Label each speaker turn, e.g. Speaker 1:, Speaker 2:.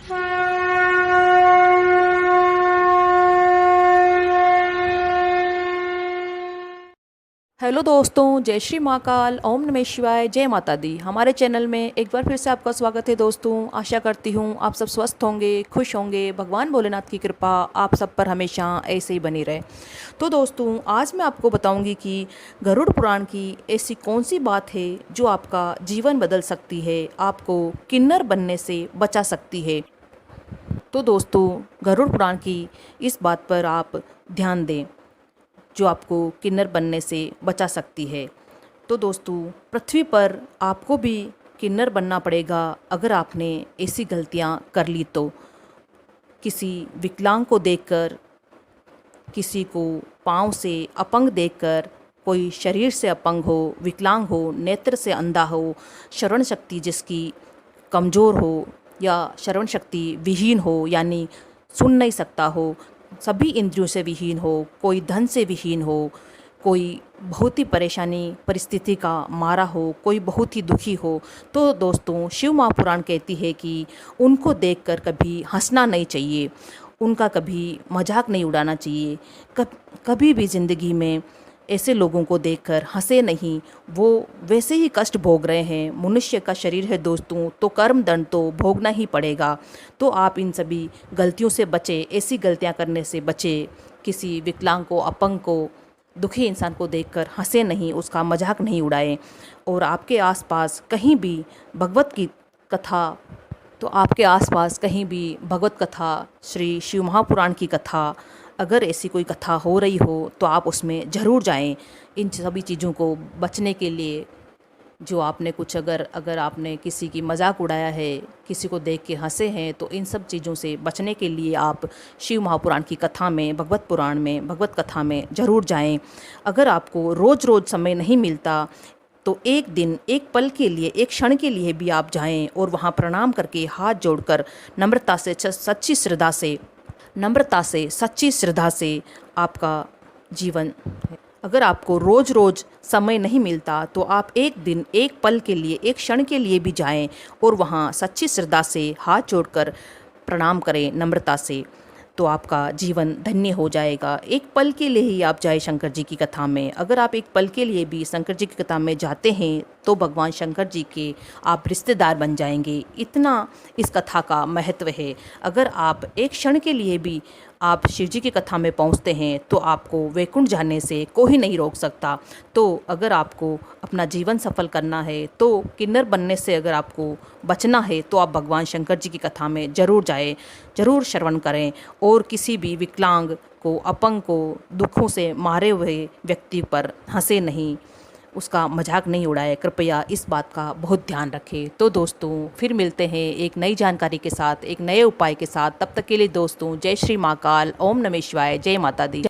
Speaker 1: Hello दोस्तों, जय श्री महाकाल, ओम नमः शिवाय, जय माता दी। हमारे चैनल में एक बार फिर से आपका स्वागत है दोस्तों। आशा करती हूँ आप सब स्वस्थ होंगे, खुश होंगे। भगवान भोलेनाथ की कृपा आप सब पर हमेशा ऐसे ही बनी रहे। तो दोस्तों, आज मैं आपको बताऊंगी कि गरुड़ पुराण की ऐसी कौन सी बात है जो आपका जीवन बदल सकती है, आपको किन्नर बनने से बचा सकती है। तो दोस्तों, गरुड़ पुराण की इस बात पर आप ध्यान दें जो आपको किन्नर बनने से बचा सकती है। तो दोस्तों, पृथ्वी पर आपको भी किन्नर बनना पड़ेगा अगर आपने ऐसी गलतियां कर ली तो। किसी विकलांग को देखकर, किसी को पाँव से अपंग देखकर, कोई शरीर से अपंग हो, विकलांग हो, नेत्र से अंधा हो, श्रवण शक्ति जिसकी कमज़ोर हो या श्रवण शक्ति विहीन हो, यानी सुन नहीं सकता हो, सभी इंद्रियों से विहीन हो, कोई धन से विहीन हो, कोई बहुत ही परेशानी परिस्थिति का मारा हो, कोई बहुत ही दुखी हो, तो दोस्तों शिव महापुराण कहती है कि उनको देखकर कभी हंसना नहीं चाहिए, उनका कभी मजाक नहीं उड़ाना चाहिए। कभी भी ज़िंदगी में ऐसे लोगों को देखकर हंसे नहीं, वो वैसे ही कष्ट भोग रहे हैं। मनुष्य का शरीर है दोस्तों, तो कर्म दंड तो भोगना ही पड़ेगा। तो आप इन सभी गलतियों से बचें, ऐसी गलतियां करने से बचें। किसी विकलांग को, अपंग को, दुखी इंसान को देखकर हंसे नहीं, उसका मजाक नहीं उड़ाएं। और आपके आसपास कहीं भी भगवत की कथा, तो आपके आसपास कहीं भी भगवत कथा, श्री शिव महापुराण की कथा, अगर ऐसी कोई कथा हो रही हो तो आप उसमें ज़रूर जाएं। इन सभी चीज़ों को बचने के लिए, जो आपने कुछ अगर आपने किसी की मजाक उड़ाया है, किसी को देख के हंसे हैं, तो इन सब चीज़ों से बचने के लिए आप शिव महापुराण की कथा में, भगवत पुराण में, भगवत कथा में ज़रूर जाएं। अगर आपको रोज़ रोज़ समय नहीं मिलता तो एक दिन, एक पल के लिए, एक क्षण के लिए भी आप जाएं और वहाँ प्रणाम करके, हाथ जोड़कर, नम्रता से, सच्ची श्रद्धा से, नम्रता से, सच्ची श्रद्धा से आपका जीवन। अगर आपको रोज़ रोज़ समय नहीं मिलता तो आप एक दिन, एक पल के लिए, एक क्षण के लिए भी जाएं और वहाँ सच्ची श्रद्धा से हाथ जोड़कर प्रणाम करें, नम्रता से, तो आपका जीवन धन्य हो जाएगा। एक पल के लिए ही आप जाए शंकर जी की कथा में। अगर आप एक पल के लिए भी शंकर जी की कथा में जाते हैं तो भगवान शंकर जी के आप रिश्तेदार बन जाएंगे। इतना इस कथा का महत्व है। अगर आप एक क्षण के लिए भी आप शिव जी की कथा में पहुंचते हैं तो आपको वैकुंठ जाने से कोई नहीं रोक सकता। तो अगर आपको अपना जीवन सफल करना है, तो किन्नर बनने से अगर आपको बचना है, तो आप भगवान शंकर जी की कथा में ज़रूर जाएं, ज़रूर श्रवण करें। और किसी भी विकलांग को, अपंग को, दुखों से मारे हुए व्यक्ति पर हंसे नहीं, उसका मजाक नहीं उड़ाए। कृपया इस बात का बहुत ध्यान रखें। तो दोस्तों, फिर मिलते हैं एक नई जानकारी के साथ, एक नए उपाय के साथ। तब तक के लिए दोस्तों, जय श्री महाकाल, ओम नमः शिवाय, जय माता दी।